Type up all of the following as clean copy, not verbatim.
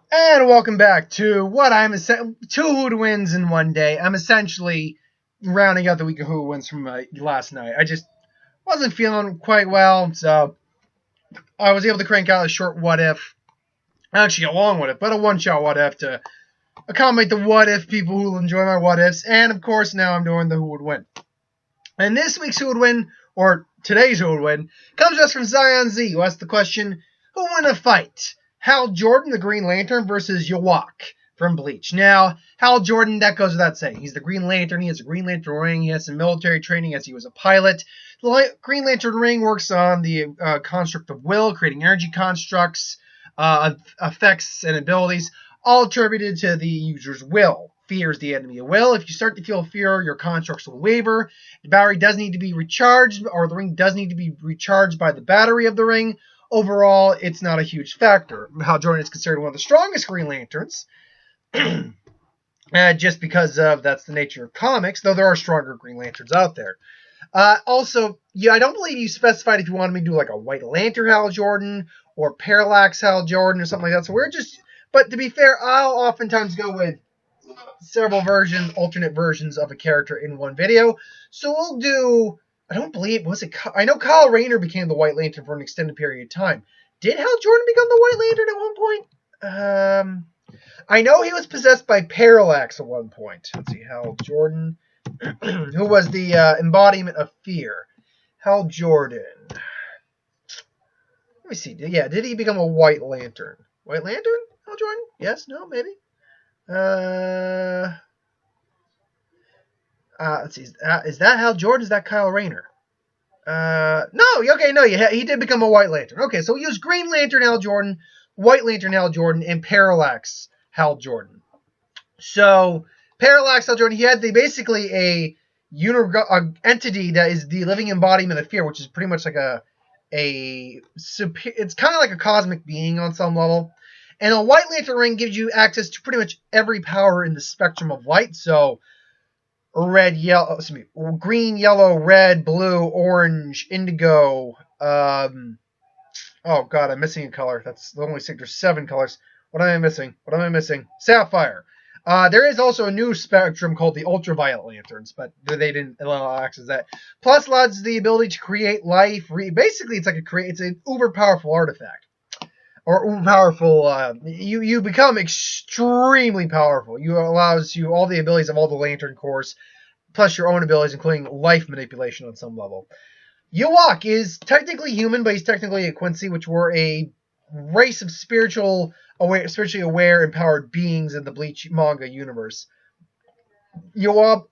And welcome back to what two Who wins in one day. I'm essentially rounding out the week of Who wins from last night. I just wasn't feeling quite well, so I was able to crank out a short what if, actually a long what if, but a one-shot what if to accommodate the what if people who will enjoy my what ifs. And of course, now I'm doing the Who would win. And this week's Who would win, or today's Who would win, comes just from Zion Z, who asked the question, who won a fight? Hal Jordan, the Green Lantern, versus Yhwach from Bleach. Now, Hal Jordan, that goes without saying. He's the Green Lantern. He has a Green Lantern ring. He has some military training as he was a pilot. The Green Lantern ring works on the construct of will, creating energy constructs, effects, and abilities, all attributed to the user's will. Fear is the enemy of will. If you start to feel fear, your constructs will waver. The battery does need to be recharged, or the ring does need to be recharged by the battery of the ring. Overall, it's not a huge factor. Hal Jordan is considered one of the strongest Green Lanterns, just because that's the nature of comics, though there are stronger Green Lanterns out there. Also, I don't believe you specified if you wanted me to do like a White Lantern Hal Jordan or Parallax Hal Jordan or something like that. So but to be fair, I'll oftentimes go with several alternate versions of a character in one video. So we'll do, I know Kyle Rayner became the White Lantern for an extended period of time. Did Hal Jordan become the White Lantern at one point? I know he was possessed by Parallax at one point. Let's see, Hal Jordan, who was the embodiment of fear. Hal Jordan. Let me see. Did he become a White Lantern? White Lantern? Hal Jordan? Yes? No? Maybe? Let's see. Is that Hal Jordan? Is that Kyle Rayner? No. He did become a White Lantern. Okay, so we use Green Lantern Hal Jordan, White Lantern Hal Jordan, and Parallax Hal Jordan. So Parallax Hal Jordan, he had basically a entity that is the living embodiment of fear, which is pretty much like it's kind of like a cosmic being on some level. And a White Lantern ring gives you access to pretty much every power in the spectrum of light. So green, yellow, red, blue, orange, indigo. I'm missing a color. That's the only thing. There's 7 colors. What am I missing? Sapphire. There is also a new spectrum called the ultraviolet lanterns, but they didn't allow access to that. Plus, allows the ability to create life. Basically, it's an uber powerful artifact. Or uber powerful. You become extremely powerful. Allows you all the abilities of all the Lantern Corps, plus your own abilities, including life manipulation on some level. Yhwach is technically human, but he's technically a Quincy, which were a race of spiritually aware, empowered beings in the Bleach manga universe. Yhwach,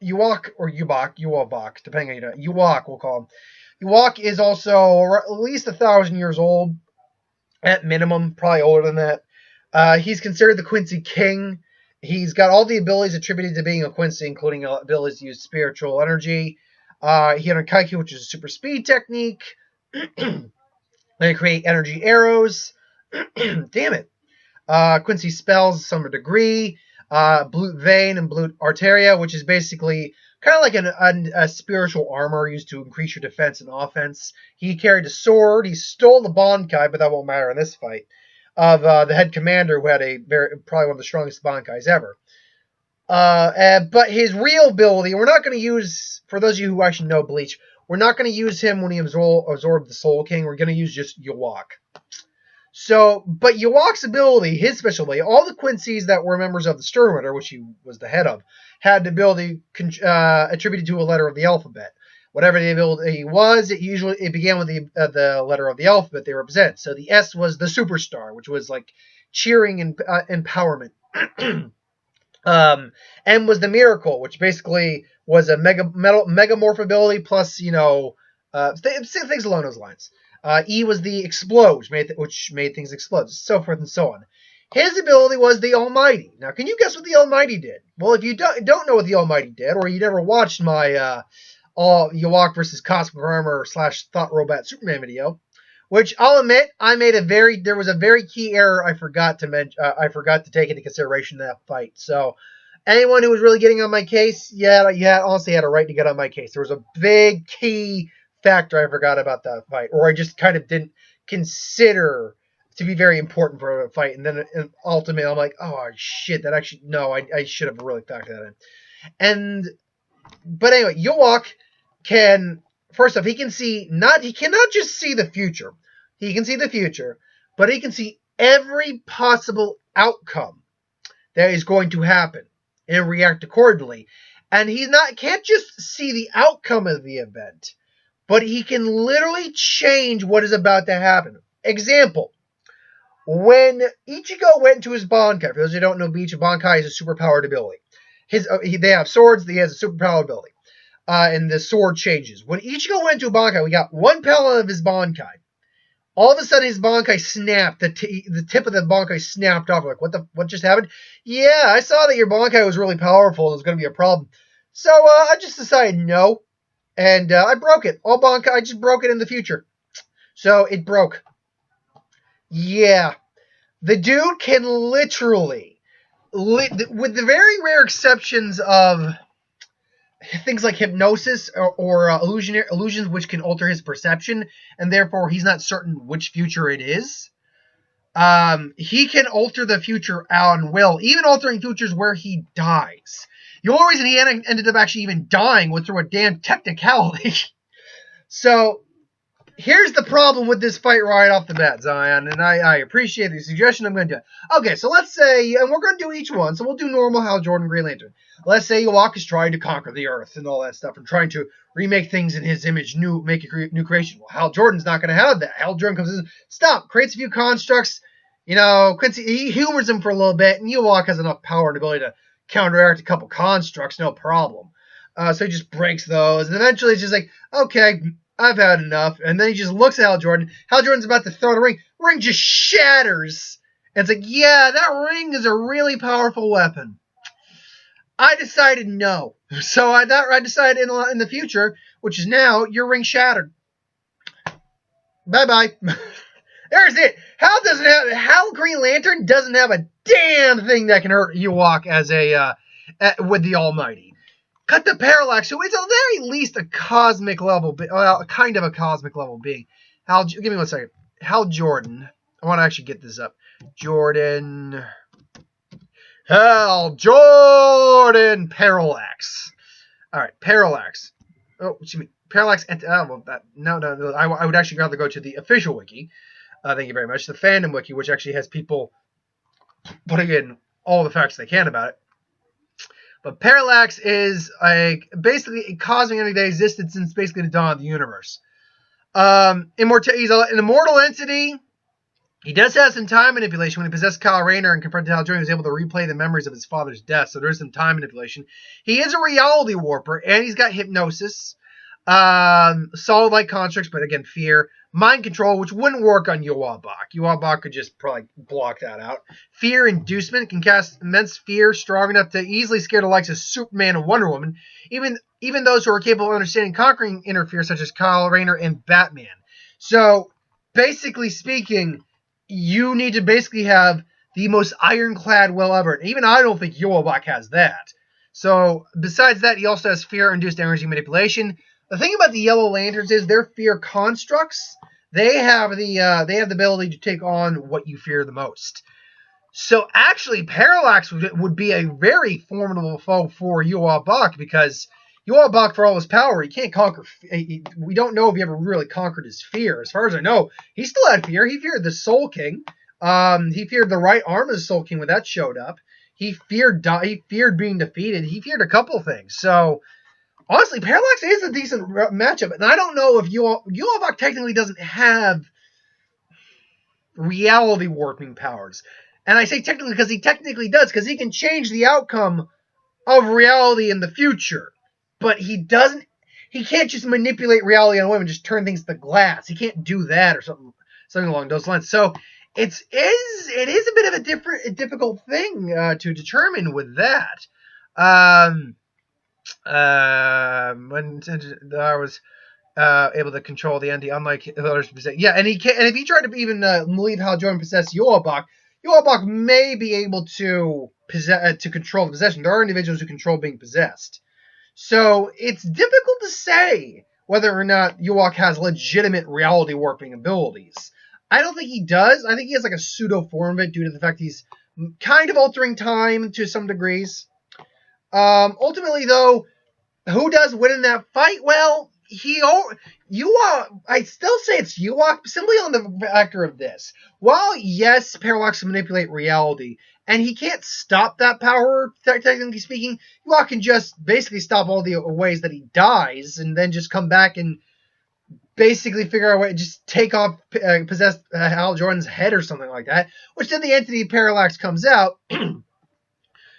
depending on how you know. Yhwach, we'll call him. Yhwach is also at least 1,000 years old, at minimum, probably older than that. He's considered the Quincy King. He's got all the abilities attributed to being a Quincy, including abilities to use spiritual energy. He had a Kaiku, which is a super speed technique. They create energy arrows. Damn it. Quincy spells to some degree. Blute Vein and Blute Arteria, which is basically kind of like a spiritual armor used to increase your defense and offense. He carried a sword. He stole the Bankai, but that won't matter in this fight, of the head commander, who had probably one of the strongest Bankais ever. But his real ability, we're not going to use, for those of you who actually know Bleach, we're not going to use him when he absorbed the Soul King. We're going to use just Yhwach. But Yhwach's ability, his special ability, all the Quincy's that were members of the Sturmwinder, which he was the head of, had the ability attributed to a letter of the alphabet. Whatever the ability was, it began with the letter of the alphabet they represent. So the S was the superstar, which was like cheering and empowerment. M was the miracle, which basically was a megamorph ability plus, things along those lines. E was the explode, which made things explode, so forth and so on. His ability was the Almighty. Now, can you guess what the Almighty did? Well, if you don't know what the Almighty did, or you never watched my Yhwach versus Cosmic Armor / Thought Robot Superman video, which I'll admit there was a very key error I forgot to take into consideration in that fight. So anyone who was really getting on my case, honestly had a right to get on my case. There was a big key factor I forgot about that fight, or I just kind of didn't consider to be very important for a fight. And then ultimately, I'm like, oh shit, that actually no, I should have really factored that in. But anyway, Yhwach can, first off, he cannot just see the future. He can see the future, but he can see every possible outcome that is going to happen and react accordingly. And can't just see the outcome of the event, but he can literally change what is about to happen. Example, when Ichigo went into his Bankai, for those who don't know Bleach, a Bankai is a superpowered ability. They have swords, he has a superpowered ability. And the sword changes. When Ichigo went into a Bankai, we got one pellet of his Bankai. All of a sudden, his Bankai snapped. The tip of the Bankai snapped off. Like, what just happened? Yeah, I saw that your Bankai was really powerful. It was going to be a problem. So, I just decided no. And I broke it. All Bankai, I just broke it in the future. So, it broke. Yeah. The dude can literally, with the very rare exceptions of things like hypnosis or illusions which can alter his perception, and therefore he's not certain which future it is. He can alter the future on will, even altering futures where he dies. The only reason he ended up actually even dying was through a damn technicality. So, here's the problem with this fight right off the bat, Zion, and I appreciate the suggestion. I'm going to do it. Okay, so let's say, and we're going to do each one, so we'll do normal Hal Jordan, Green Lantern. Let's say Yhwach is trying to conquer the Earth and all that stuff, and trying to remake things in his image, make a new creation. Well, Hal Jordan's not going to have that. Hal Jordan comes in, creates a few constructs, Quincy, he humors him for a little bit, and Yhwach has enough power and ability to counteract a couple constructs, no problem. So he just breaks those, and eventually it's just like, okay, I've had enough. And then he just looks at Hal Jordan. Hal Jordan's about to throw the ring. Ring just shatters. And it's like, yeah, that ring is a really powerful weapon. I decided no. So I decided in the future, which is now, your ring shattered. Bye-bye. There's it. Hal Green Lantern doesn't have a damn thing that can hurt Yhwach with the Almighty. Cut the parallax, who is at the very least a cosmic level, kind of a cosmic level being. Give me 1 second. Hal Jordan. I want to actually get this up. Hal Jordan parallax. All right, parallax. Oh, excuse me. Parallax. No. I would actually rather go to the official wiki. Thank you very much. The fandom wiki, which actually has people putting in all the facts they can about it. But parallax is basically a cosmic entity that existed since basically the dawn of the universe. He's an immortal entity. He does have some time manipulation. When he possessed Kyle Rayner and confronted Hal Jordan, he was able to replay the memories of his father's death. So there's some time manipulation. He is a reality warper, and he's got hypnosis. Solid-like constructs, but again, fear. Mind control, which wouldn't work on Yhwach. Yhwach could just probably block that out. Fear inducement, can cast immense fear strong enough to easily scare the likes of Superman and Wonder Woman, even those who are capable of understanding and conquering inner fear, such as Kyle Rayner and Batman. So, basically speaking, you need to basically have the most ironclad will ever. Even I don't think Yhwach has that. So, besides that, he also has fear-induced energy manipulation. The thing about the Yellow Lanterns is their fear constructs. They have the ability to take on what you fear the most. So actually, Parallax would be a very formidable foe for Yhwach, because Yhwach, for all his power, he can't conquer. We don't know if he ever really conquered his fear. As far as I know, he still had fear. He feared the Soul King. He feared the right arm of the Soul King when that showed up. He feared being defeated. He feared a couple things. So honestly, Parallax is a decent matchup, and I don't know if Yhwach technically doesn't have reality warping powers. And I say technically because he technically does, because he can change the outcome of reality in the future. But he can't just manipulate reality on a whim and just turn things to glass. He can't do that or something along those lines. So it is a bit of a difficult thing to determine with that. When I was able to control the entity, unlike others, yeah, and if he tried to even believe how Jordan possessed Yhwach may be able to control the possession. There are individuals who control being possessed, so it's difficult to say whether or not Yhwach has legitimate reality warping abilities. I don't think he does. I think he has like a pseudo form of it due to the fact he's kind of altering time to some degrees. Ultimately, though, who does win in that fight? Well, Yhwach. I still say it's Yhwach simply on the factor of this. While yes, Parallax can manipulate reality, and he can't stop that power, technically speaking, Yhwach can just basically stop all the ways that he dies, and then just come back and basically figure out a way to just take off, possess Hal Jordan's head or something like that. Which then the entity Parallax comes out.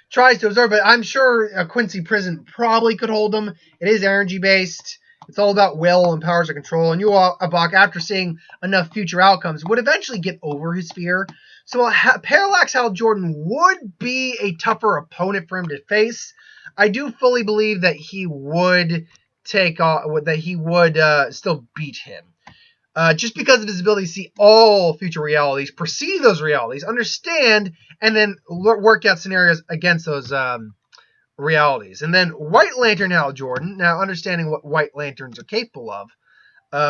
Tries to absorb it. I'm sure a Quincy prison probably could hold him. It is energy based. It's all about will and powers of control. And Yhwach, after seeing enough future outcomes, would eventually get over his fear. So Parallax Hal Jordan would be a tougher opponent for him to face. I do fully believe that he would still beat him. Just because of his ability to see all future realities, perceive those realities, understand, and then work out scenarios against those realities. And then White Lantern Hal Jordan, now understanding what White Lanterns are capable of.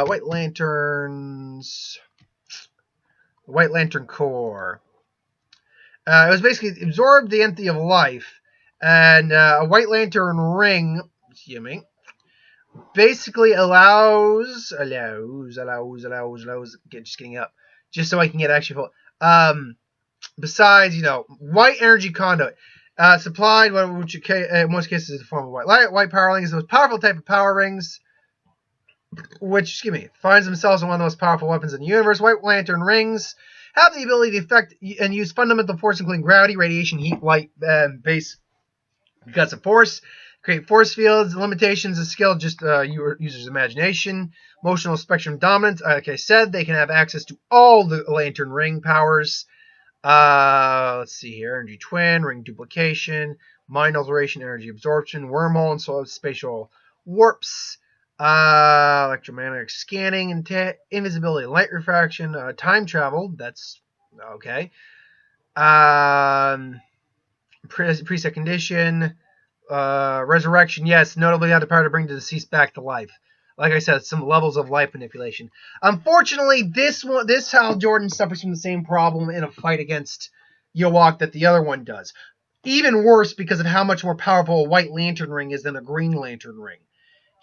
White Lantern Core. It was basically absorbed the entity of life, and a White Lantern ring, basically allows just getting up just so I can get actually full. Besides, white energy conduit supplied, which in most cases is the form of white power rings, the most powerful type of power rings, which finds themselves in one of the most powerful weapons in the universe. White Lantern rings have the ability to affect and use fundamental force, including gravity, radiation, heat, light, and base guts of force. Create force fields. Limitations of skill, just user's imagination. Emotional spectrum dominance. Like I said, they can have access to all the Lantern ring powers. Let's see here. Energy twin, ring duplication, mind alteration, energy absorption, wormhole, and so spatial warps. Electromagnetic scanning, and invisibility, light refraction, time travel. That's okay. Preset condition. Resurrection, yes, notably had the power to bring the deceased back to life. Like I said, some levels of life manipulation. Unfortunately, this Hal Jordan suffers from the same problem in a fight against Yhwach that the other one does. Even worse because of how much more powerful a White Lantern ring is than a Green Lantern ring.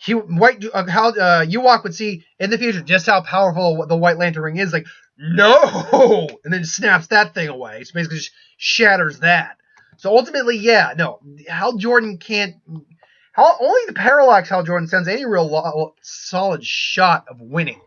Yhwach would see in the future just how powerful the White Lantern ring is. Like, no! And then snaps that thing away. So basically just shatters that. So ultimately, Hal Jordan can't. Only the Parallax Hal Jordan stands any real solid shot of winning.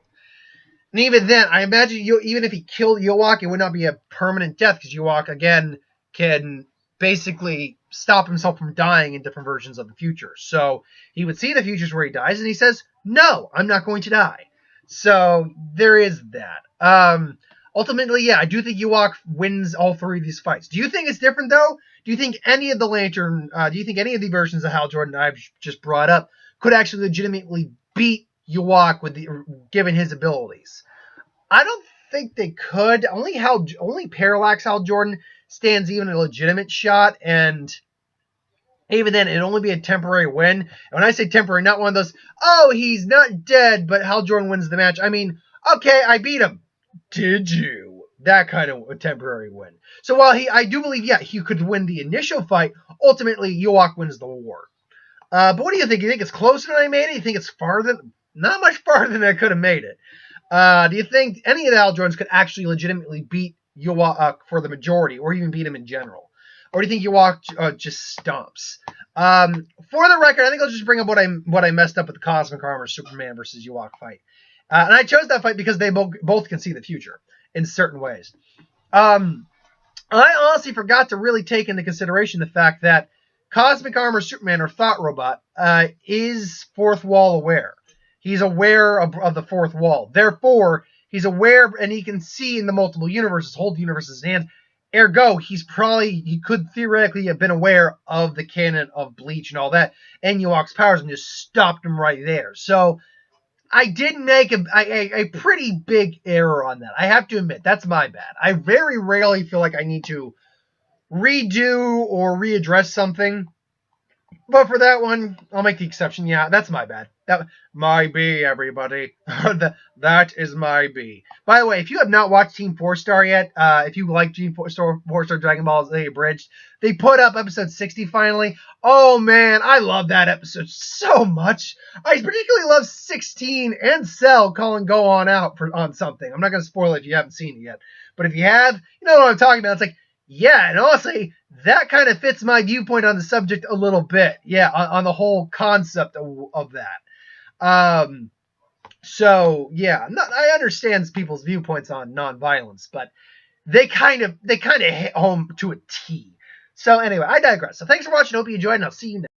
And even then, I imagine even if he killed Yhwach, it would not be a permanent death because Yhwach again can basically stop himself from dying in different versions of the future. So he would see the futures where he dies, and he says, "No, I'm not going to die." So there is that. Ultimately, I do think Yhwach wins all three of these fights. Do you think it's different, though? Do you think any of the versions of Hal Jordan I've just brought up could actually legitimately beat Yhwach given his abilities? I don't think they could. Only Parallax Hal Jordan stands even a legitimate shot, and even then, it'd only be a temporary win. And when I say temporary, not one of those, he's not dead, but Hal Jordan wins the match. I mean, okay, I beat him. Did you? That kind of a temporary win. So while I do believe, he could win the initial fight, ultimately, Yhwach wins the war. But what do you think? You think it's closer than I made it? You think it's farther? Not much farther than I could have made it. Do you think any of the Hal Jordans could actually legitimately beat Yhwach for the majority, or even beat him in general? Or do you think Yhwach just stomps? For the record, I think I'll just bring up what I messed up with the Cosmic Armor Superman versus Yhwach fight. And I chose that fight because they both can see the future in certain ways. I honestly forgot to really take into consideration the fact that Cosmic Armor Superman, or Thought Robot, is fourth wall aware. He's aware of the fourth wall. Therefore, he's aware and he can see in the multiple universes, hold the universes in his hands. Ergo, he could theoretically have been aware of the canon of Bleach and all that, and Yhwach's powers, and just stopped him right there. So I did make a pretty big error on that. I have to admit, that's my bad. I very rarely feel like I need to redo or readdress something But for that one, I'll make the exception. Yeah, that's my bad. That my B, everybody. That is my B. By the way, if you have not watched Team 4-Star yet, if you like Team 4-Star Dragon Ball Z Abridged, they put up episode 60 finally. Oh man, I love that episode so much. I particularly love 16 and Cell calling Go On Out on something. I'm not going to spoil it if you haven't seen it yet. But if you have, you know what I'm talking about. It's like, yeah, and honestly, that kind of fits my viewpoint on the subject a little bit. Yeah, on the whole concept of that. So yeah, I understand people's viewpoints on nonviolence, but they kind of hit home to a T. So anyway, I digress. So thanks for watching. Hope you enjoyed, and I'll see you next.